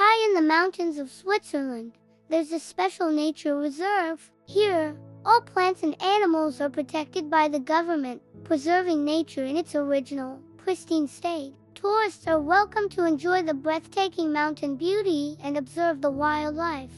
High in the mountains of Switzerland, there's a special nature reserve. Here, all plants and animals are protected by the government, preserving nature in its original, pristine state. Tourists are welcome to enjoy the breathtaking mountain beauty and observe the wildlife.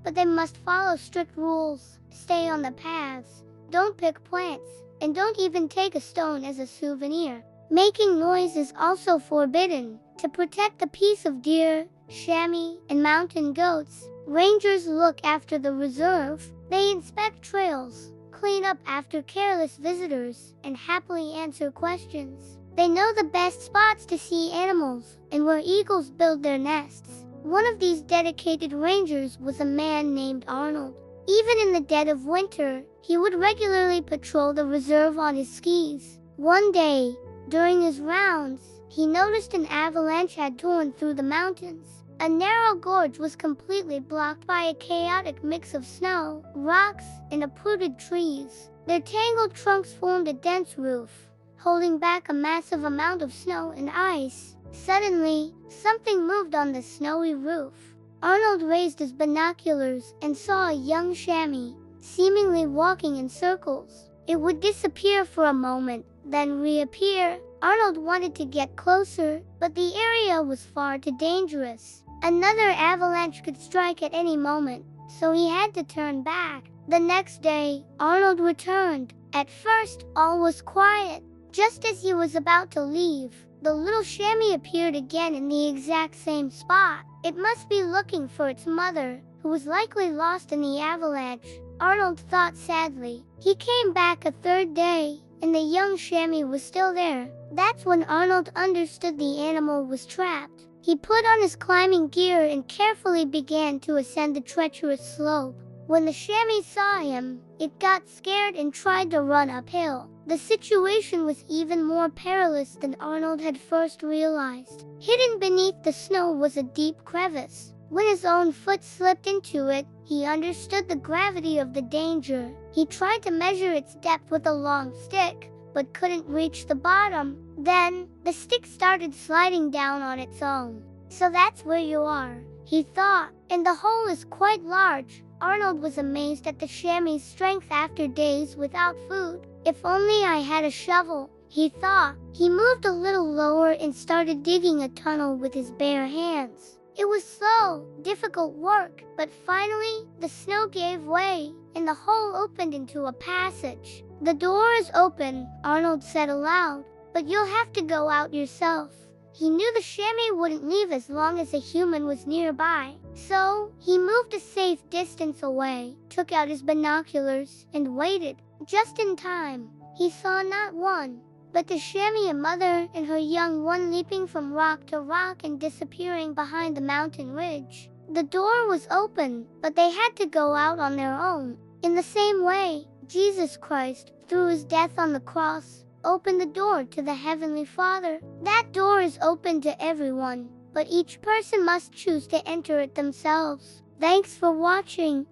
But they must follow strict rules, stay on the paths, don't pick plants, and don't even take a stone as a souvenir. Making noise is also forbidden. To protect the peace of deer, chamois, and mountain goats, rangers look after the reserve. They inspect trails, clean up after careless visitors, and happily answer questions. They know the best spots to see animals and where eagles build their nests. One of these dedicated rangers was a man named Arnold. Even in the dead of winter, he would regularly patrol the reserve on his skis. One day, during his rounds, he noticed an avalanche had torn through the mountains. A narrow gorge was completely blocked by a chaotic mix of snow, rocks, and uprooted trees. Their tangled trunks formed a dense roof, holding back a massive amount of snow and ice. Suddenly, something moved on the snowy roof. Arnold raised his binoculars and saw a young chamois, seemingly walking in circles. It would disappear for a moment, then reappear. Arnold wanted to get closer, but the area was far too dangerous. Another avalanche could strike at any moment, so he had to turn back. The next day, Arnold returned. At first, all was quiet. Just as he was about to leave, the little chamois appeared again in the exact same spot. It must be looking for its mother, who was likely lost in the avalanche, Arnold thought sadly. He came back a third day, and the young chamois was still there. That's when Arnold understood the animal was trapped. He put on his climbing gear and carefully began to ascend the treacherous slope. When the chamois saw him, it got scared and tried to run uphill. The situation was even more perilous than Arnold had first realized. Hidden beneath the snow was a deep crevice. When his own foot slipped into it, he understood the gravity of the danger. He tried to measure its depth with a long stick, but couldn't reach the bottom. Then, the stick started sliding down on its own. So that's where you are, he thought, and the hole is quite large. Arnold was amazed at the chamois' strength after days without food. If only I had a shovel, he thought. He moved a little lower and started digging a tunnel with his bare hands. It was slow, difficult work, but finally, the snow gave way, and the hole opened into a passage. "The door is open," Arnold said aloud, "but you'll have to go out yourself." He knew the chamois wouldn't leave as long as a human was nearby. So, he moved a safe distance away, took out his binoculars, and waited. Just in time, he saw not one, but the chamois mother and her young one leaping from rock to rock and disappearing behind the mountain ridge. The door was open, but they had to go out on their own. In the same way, Jesus Christ, through his death on the cross, opened the door to the Heavenly Father. That door is open to everyone, but each person must choose to enter it themselves. Thanks for watching.